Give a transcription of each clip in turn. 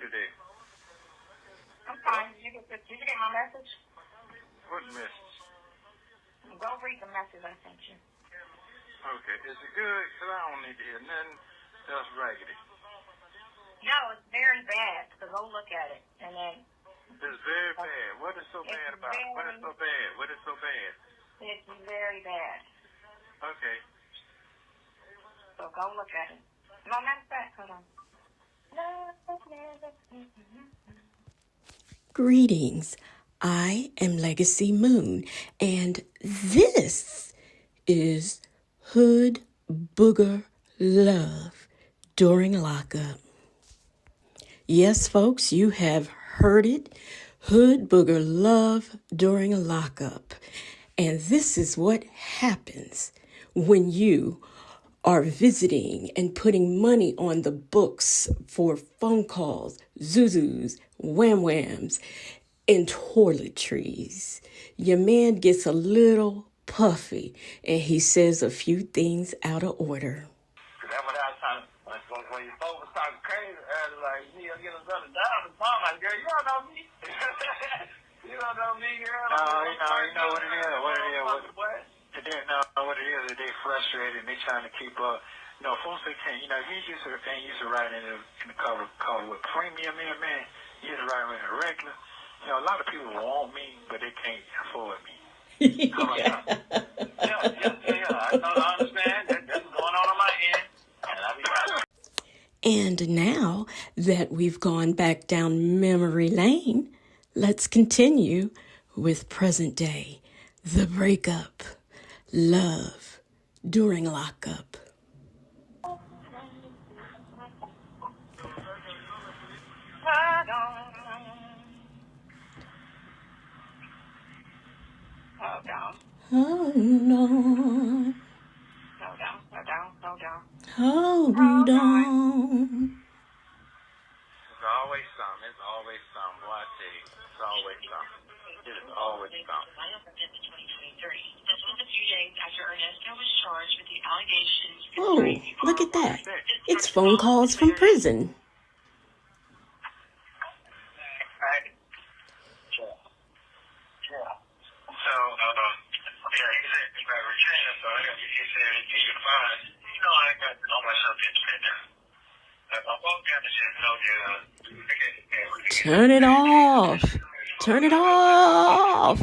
today? I'm fine. Did you get my message? What message? Go read the message I sent you. Okay. Is it good? Because I don't need to hear nothing else raggedy. No, it's very bad. So go look at it. And then... It's very bad. What is so bad about it? What is so bad? What is so bad? It's very bad. Okay. So go look at it. No, matter of fact, hold on. Greetings. I am Legacy Moon, and this is Hood Booger Love during lockup. Yes, folks, you have heard it. Hood Booger Love during a lockup. And this is what happens when you are visiting and putting money on the books for phone calls, zuzus, wham-whams, and toiletries. Your man gets a little puffy and he says a few things out of order. That's what I was trying to, when you folks was talking crazy earlier, like, you get another dollar, I'm like, girl, you don't know me. You don't know me, girl. You know what it is. They didn't know what it is. They frustrated and they trying to keep up. Folks, they can't. If you used to write in the cover with premium in it, man, you used to write in a regular. A lot of people want me, but they can't afford me. I understand. That's going on my end. And now that we've gone back down memory lane, let's continue with present day, the breakup, love during lockup. Hold on. Hold on. It's always something. It's always something. Boy, I tell you, it's always something. It is always something. This was a few days after Nesto was charged with the allegations. Oh, look at that. It's phone calls from prison. Turn it off. Turn it off.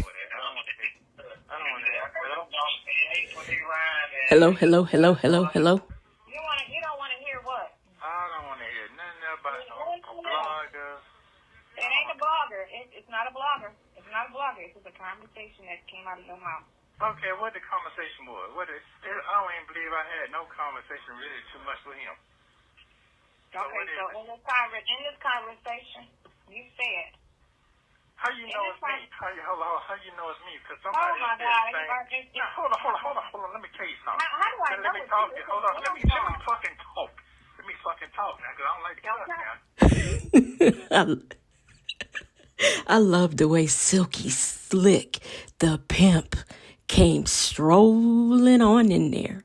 Hello, hello, hello, hello, hello. You don't want to hear what? I don't want to hear nothing about no blogger. It ain't a blogger. It's not a blogger. It's not a blogger. It's just a conversation that came out of your mouth. Okay, what the conversation was? I don't even believe I had no conversation really too much with him. Okay, so in this conversation, you said. How you know it's me? How you know it's me? Because somebody oh my God! Hold on. Let me tell you something. How do I know? Let me talk. Hold on. Let me fucking talk. Let me fucking talk now, because I don't like to cuss now. I love the way Silky Slick, the pimp, came strolling on in there.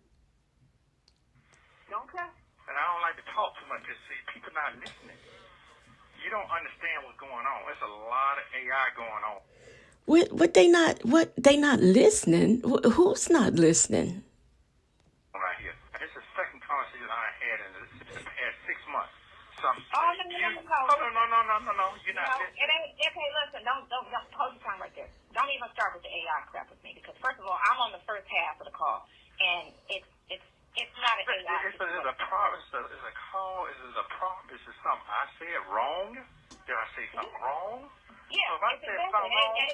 Don't cuss. And I don't like to talk too much because, see, people not listening. You don't understand what's going on. There's a lot of AI going on. What they not listening? Who's not listening? Right here. It's the second conversation I had in the past 6 months. No. You're not listening. It ain't. Okay, listen. Don't hold your tongue right there. Don't even start with the AI crap with me, because first of all, I'm on the first half of the call, and it's not an AI. It's a problem. It's a call. It's a problem. It's something I said wrong. Did I say something wrong? Yeah, so if I said something wrong, and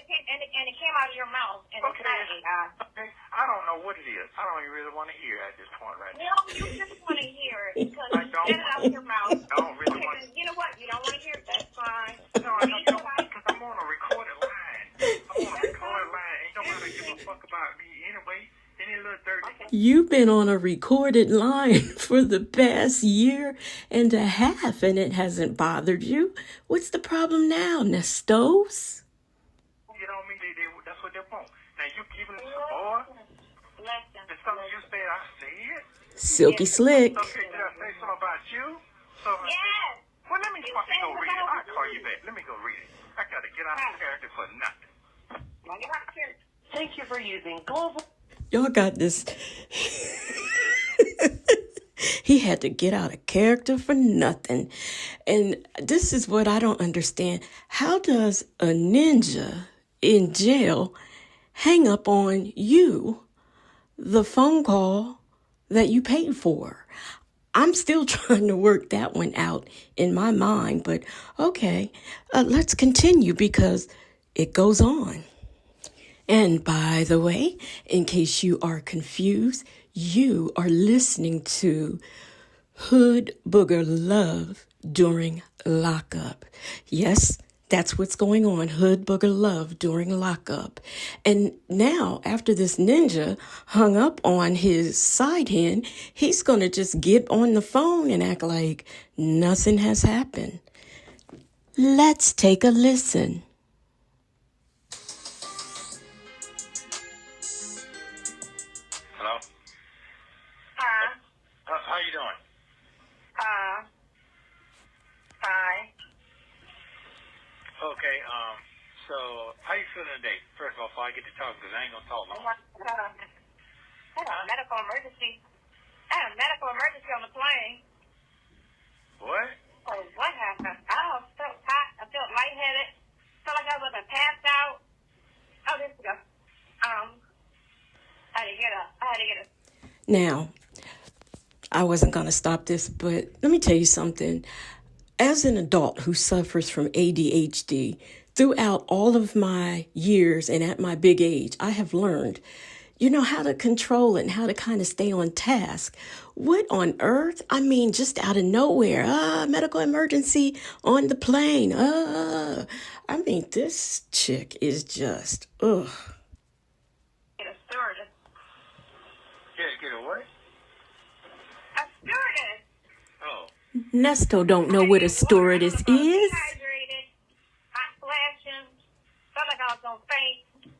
it came out of your mouth, and okay, it's not AI. Okay, I don't know what it is. I don't even really want to hear at this point right now. No, you just want to hear it because you said it out of your mouth. I don't really want to. You know what? You don't want to hear it. That's fine. No, I know you don't, because I'm on a recorded line. Ain't nobody give a fuck about me anyway. Any little dirty. You've been on a recorded line for the past year and a half, and it hasn't bothered you. What's the problem now, Nestos? You know me, that's what they want. Now you giving them some more? It's something you said I said? Silky Slick. Okay, did I say something about you? Yes. Well, let me me go read it. I'll call you back. Let me go read it. I got to get out of character for nothing. Thank you for using Global. Y'all got this. He had to get out of character for nothing. And this is what I don't understand. How does a ninja in jail hang up on you the phone call that you paid for? I'm still trying to work that one out in my mind, but okay, let's continue because it goes on. And by the way, in case you are confused, you are listening to Hood Booger Love during lockup. Yes, that's what's going on. Hood Booger Love during lockup. And now, after this ninja hung up on his side hen, he's going to just get on the phone and act like nothing has happened. Let's take a listen. Hello? How you doing? Fine. Okay, so how you feeling today? First of all, before I get to talk, because I ain't going to talk long. I had a medical emergency. I had a medical emergency on the plane. What? Oh, what happened? I felt hot. I felt lightheaded. Felt like I was passed out. Oh, this is go. I had to get up. Now, I wasn't going to stop this, but let me tell you something. As an adult who suffers from ADHD, throughout all of my years and at my big age, I have learned, how to control it and how to kind of stay on task. What on earth? I mean, just out of nowhere. Medical emergency on the plane. I mean, this chick is just, ugh. Get a stewardess. Get a what? A stewardess. Oh. Nesto don't know what a stewardess is. Dehydrated, hot flashing, felt like I was gonna faint.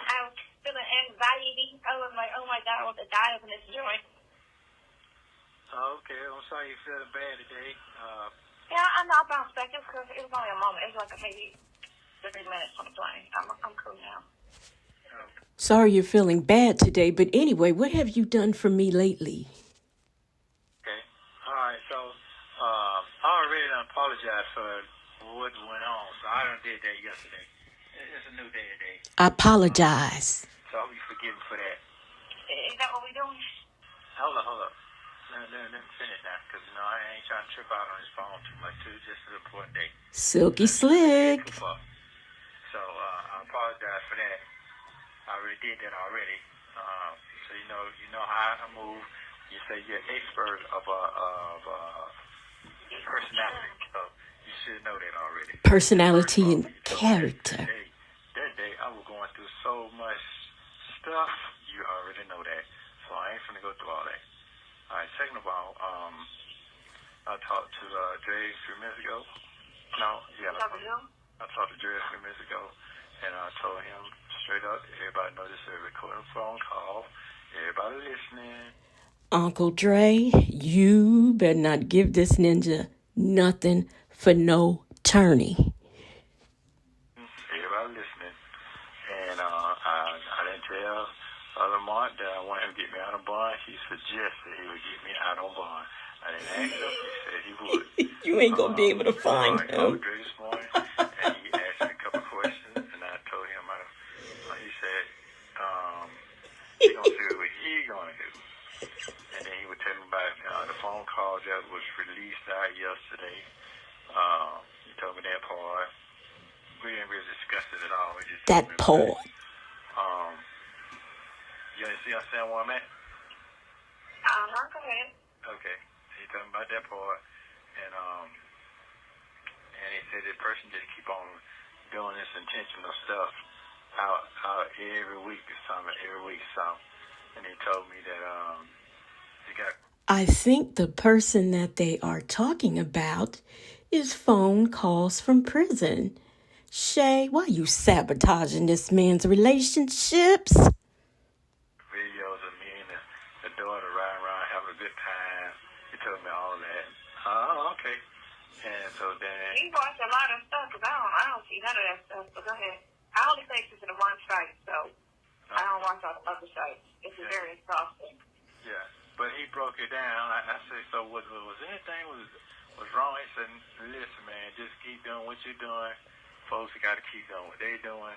I was feeling anxiety. I was like, oh my God, I want to die up in this joint. Okay, I'm sorry you're feeling bad today. Yeah, I know I bounced back. It was only a moment. It was like maybe 30 minutes on the plane. I'm cool now. Sorry you're feeling bad today, but anyway, what have you done for me lately? Okay. All right, so I already done apologized for what went on, so I done did that yesterday. It's a new day today. I apologize. So I'll be forgiven for that. Is that what we doing? Hold up. Let me finish now, because, I ain't trying to trip out on this phone too much, too. Just an important day. Silky slick. So I apologize for that. I already did that already. So you know how I move. You say you're an expert of personality, so you should know that already. Personality and character. That day, I was going through so much stuff. You already know that, so I ain't finna go through all that. All right. Second of all, I talked to Dre a few minutes ago. I talked to Dre a few minutes ago, and I told him straight up, everybody know this is a recording phone call. Everybody listening. Uncle Dre, you better not give this ninja nothing for no tourney. Everybody listening. And I didn't tell Lamont that I want him to get me out of bond. He suggested he would get me out on bond. I didn't ask him. He said he would. You ain't going to be able to find him. Dre this morning, and he asked me a couple questions, and I told him, he said, he's going to see what he's going to do. And then he would tell me about the phone call that was released out yesterday. He told me that part. We didn't really discuss it at all. We just That part. You understand where I'm at? Go ahead. Okay. He told me about that part. And he said that person just keep on doing this intentional stuff out every week or something, And he told me that he got... I think the person that they are talking about is phone calls from prison. Shay, why you sabotaging this man's relationships? Videos of me and the daughter riding around having a good time. He told me all that. Okay. And so then... He watched a lot of stuff, because I don't see none of that stuff, but go ahead. I only pay attention to one site, so I don't watch all the other sites. It's very exhausting. Yeah, but he broke it down. I said, so was anything was wrong? He said, listen, man, just keep doing what you're doing. Folks got to keep doing what they're doing.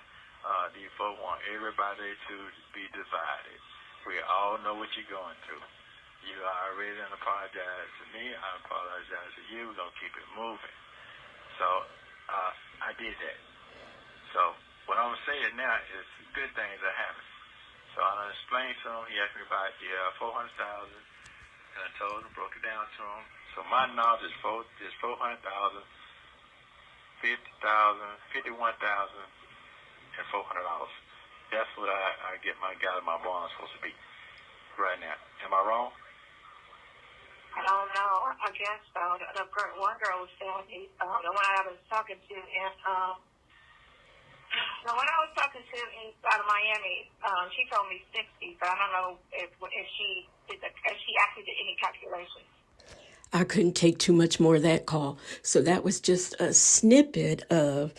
These folks want everybody to be divided. We all know what you're going through. You already done apologized to me. I apologize to you. We're going to keep it moving. So I did that. So what I'm saying now is good things are happening. So I explained to him. He asked me about the 400,000, and I told him, broke it down to him. So my knowledge is 400,000, 50,000, 51,000, and $400. That's what I get my guy my bond supposed to be right now. Am I wrong? I don't know. I guess so. One girl was telling me, the one I was talking to, and the one I was talking to inside of Miami, she told me 60, but I don't know if she actually did any calculations. I couldn't take too much more of that call. So that was just a snippet of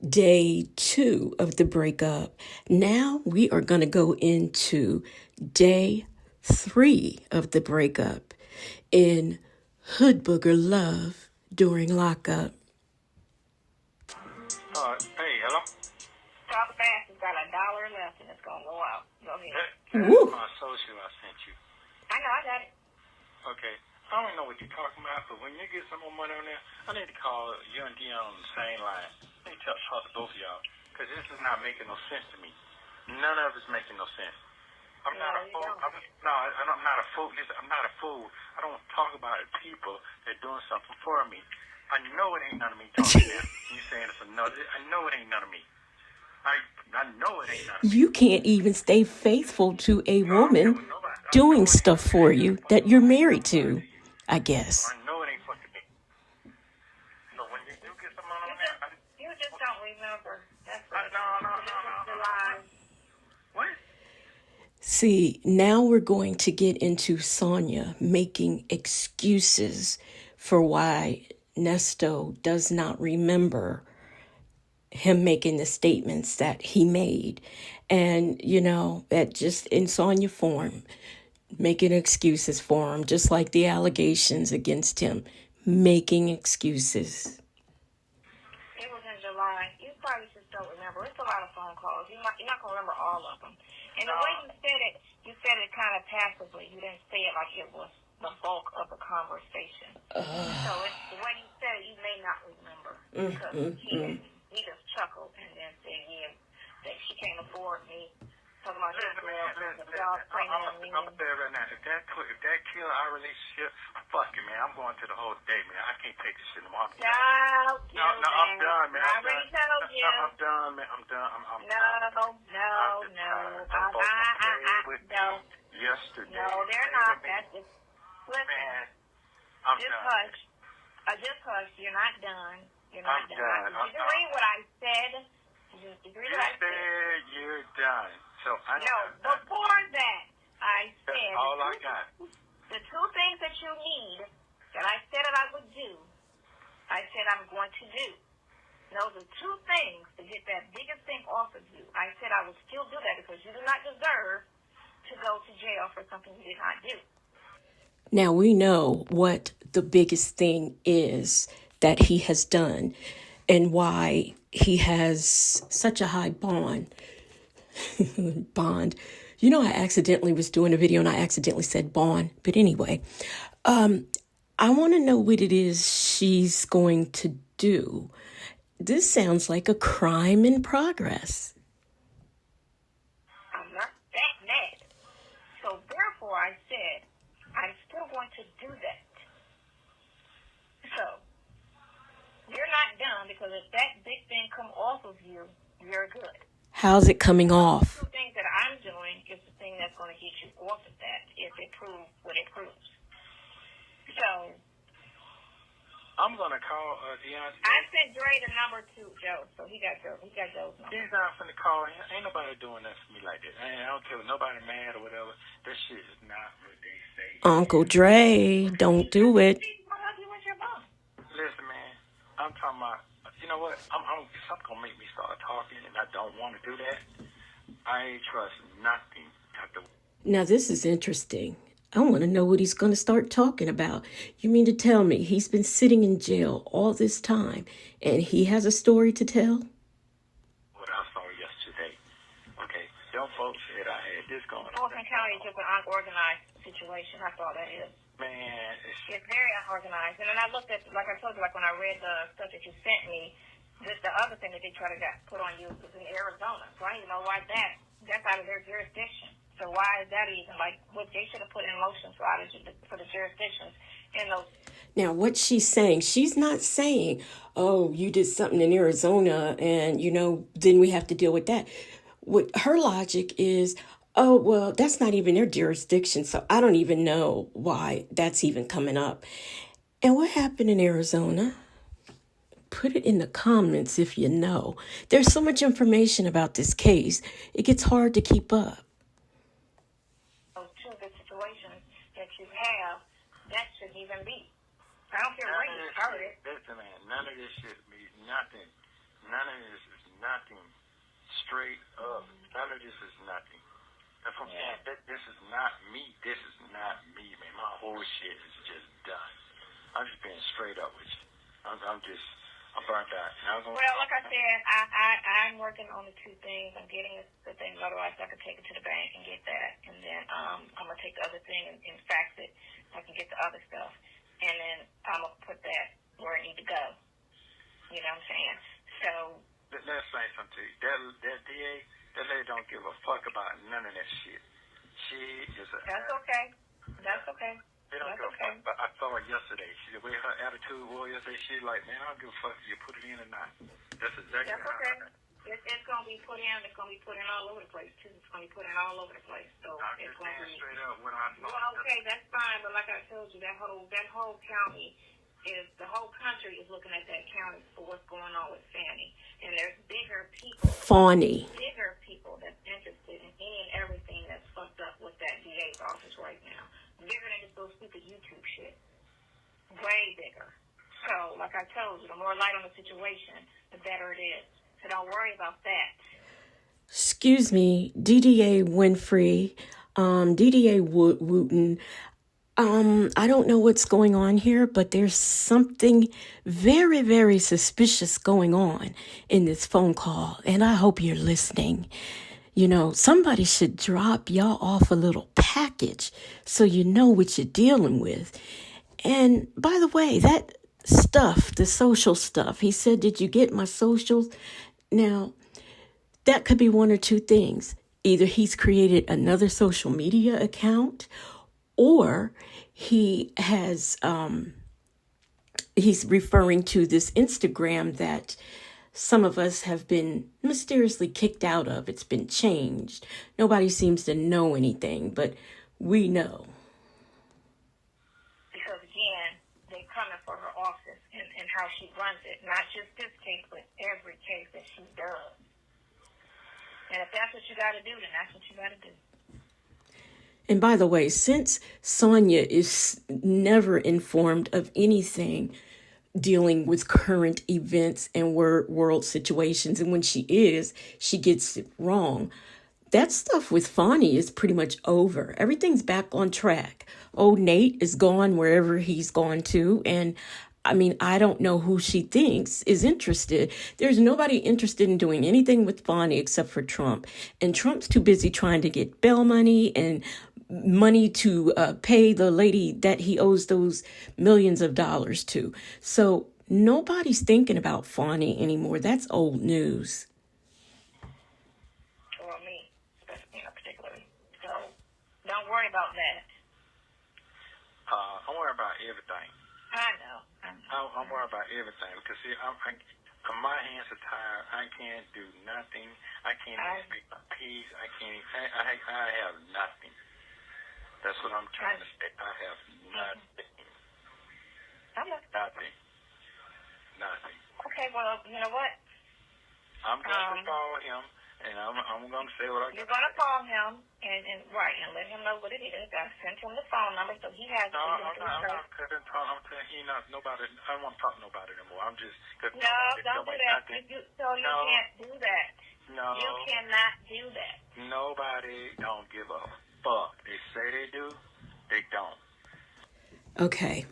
day 2 of the breakup. Now we are going to go into day 3 of the breakup in Hood Booger Love during lockup. Hey, hello? Talk fast has got $1 left and it's going to go out. Go ahead. That's my social I sent you. I know, I got it. Okay. I don't know what you're talking about, but when you get some more money on there, I need to call you and Dion on the same line. I need to talk to both of y'all, because this is not making no sense to me. None of it's making no sense. I'm not a fool. I'm not a fool. Listen, I'm not a fool. I don't talk about people that doing something for me. I know it ain't none of me talking there. You saying it's another. I know it ain't none of me. I know it ain't none of me. You can't even stay faithful to a woman doing stuff for you that you're married to, I guess. I know it ain't fucking me. So when you do get someone on there, You just don't remember. That's no. What? See, now we're going to get into Sonia making excuses for why Nesto does not remember him making the statements that he made. And, that just in Sonia form, making excuses for him, just like the allegations against him, making excuses. It was in July. You probably just don't remember. It's a lot of phone calls. You're not going to remember all of them. And the way you said it kind of passively. You didn't say it like it was the bulk of the conversation. So the way you said it, you may not remember. Because he just chuckled and then said, yeah, that she can't afford me. Talking about I'm gonna say right now, if that kill our relationship, fuck it, man. I'm going to the whole day, man. I can't take this shit no more. No, I'm done, man. I already told you. I'm done, man. I'm done. No. Yesterday. No, they're not. That's just listen. Man, I'm just done. hush. Just hush. You're not done. You're not I'm done. done. Did you read what I said? Did you read what I said? You're done. So Before that, I said that's all I got. The 2 things that you need that I said that I would do, I said I'm going to do. Those are 2 things to get that biggest thing off of you. I said I would still do that because you do not deserve to go to jail for something you did not do. Now we know what the biggest thing is that he has done and why he has such a high bond. I accidentally was doing a video and I accidentally said bond. But anyway, I want to know what it is she's going to do. This sounds like a crime in progress. I'm not that mad. So therefore I said, I'm still going to do that. So, you're not done because if that big thing come off of you, you're good. How's it coming off? The 2 things that I'm doing is the thing that's going to get you off of that if it proves what it proves. So, I'm going to call Deontay. I sent Dre the number to Joe, so he got Joe's number. He's not finna call him. Ain't nobody doing that for me like that. I don't care if nobody mad or whatever. That shit is not what they say. Uncle Dre, don't do it. Listen, what? Something gonna make me start talking, and I don't want to do that. I ain't trust nothing after. Now, this is interesting. I want to know what he's going to start talking about. You mean to tell me he's been sitting in jail all this time and he has a story to tell? What I saw yesterday. Okay, young folks said I had this going on. Fulton County is just an unorganized situation. That's all that is. Man, it's very unorganized. And then I looked at, like I told you, like when I read the stuff that you sent me, the other thing that they try to put on you was in Arizona. So I don't even know why that's out of their jurisdiction. So why is that even what they should have put in motion for the jurisdictions in those? Now, what she's not saying, oh, you did something in Arizona and, then we have to deal with that. What her logic is, oh, well, that's not even their jurisdiction, so I don't even know why that's even coming up. And what happened in Arizona? Put it in the comments if you know. There's so much information about this case, it gets hard to keep up. That shouldn't even be. I don't care where you started. Listen, man, none of this shit means nothing. None of this is nothing. Straight up. None of this is nothing. That's what I'm saying. This is not me. This is not me, man. My whole shit is just done. I'm just being straight up with you. I'm burnt out. Well, like I said, I'm working on the two things. I'm getting the thing otherwise I can take it to the bank and get that. And then I'm going to take the other thing and fax it. I can get the other stuff. And then I'm going to put that where it needs to go. You know what I'm saying? So. Let's say something to you. That DA, that lady don't give a fuck about none of that shit. She is a. That's okay. That's okay. They don't give a fuck. But I saw her yesterday. The way her attitude was yesterday, she's like, man, I don't give a fuck if you put it in or not. That's exactly how okay. It's going to be put in. It's going to be put in all over the place, too. It's going to be put in all over the place. So it's going to be. Straight up what I saw. Well, okay, that's fine. But like I told you, that whole county the whole country is looking at that county for what's going on with Fanny. And there's bigger people. Fawny. Bigger people that's interested in any and everything that's fucked up with that DA's office right now. Bigger than just those stupid YouTube shit. Way bigger. So, like I told you, the more light on the situation, the better it is. So don't worry about that. Excuse me, DDA Winfrey, DDA Wooten. I don't know what's going on here, but there's something very, very suspicious going on in this phone call, and I hope you're listening. Somebody should drop y'all off a little package so you know what you're dealing with. And by the way, that stuff, the social stuff, he said, did you get my socials? Now, that could be one or two things. Either he's created another social media account, or he has, he's referring to this Instagram that some of us have been mysteriously kicked out of. It's been changed. Nobody seems to know anything, but we know. Because again, they're coming for her office and how she runs it. Not just this case, but every case that she does. And if that's what you got to do, then that's what you got to do. And by the way, since Sonia is never informed of anything dealing with current events and world situations, and when she is, she gets it wrong. That stuff with Fawny is pretty much over. Everything's back on track. Old Nate is gone wherever he's gone to, and I don't know who she thinks is interested. There's nobody interested in doing anything with Fawny except for Trump. And Trump's too busy trying to get bail money and money to pay the lady that he owes those millions of dollars to. So nobody's thinking about Fawny anymore. That's old news. Well, me, particularly. So don't worry about that. I'm worried about everything. I know. I'm worried about everything because see, my hands are tired. I can't do nothing. I can't even speak my piece. I have nothing. That's what I'm trying to say. I have nothing. Nothing. Okay, well, you know what? I'm going to call him, and I'm going to say what I got. You're going to call him, and let him know what it is. I sent him the phone number, so he has it. No, I'm not. I'm telling nobody. I don't want to talk to nobody anymore. I'm just. No, don't do that. You can't do that. No. You cannot do that. Nobody don't give a fuck. They say they do. They don't. Okay.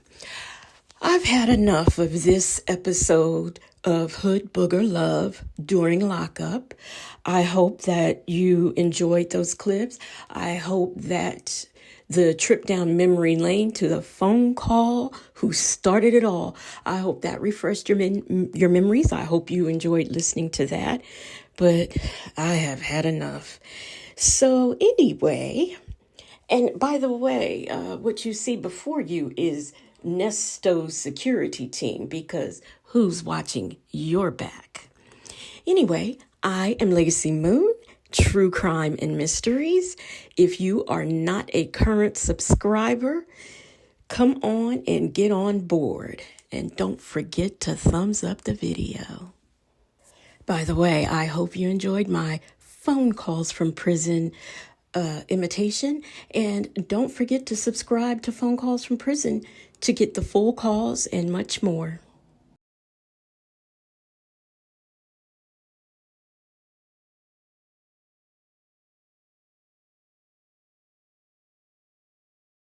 I've had enough of this episode of Hood Booger Love during lockup. I hope that you enjoyed those clips. I hope that the trip down memory lane to the phone call who started it all, I hope that refreshed your memories. I hope you enjoyed listening to that. But I have had enough. So anyway, and by the way, what you see before you is Nesto's security team, because who's watching your back? Anyway, I am Legacy Moon, True Crime and Mysteries. If you are not a current subscriber, come on and get on board. And don't forget to thumbs up the video. By the way, I hope you enjoyed my phone calls from prison imitation. And don't forget to subscribe to Phone Calls from Prison to get the full calls and much more.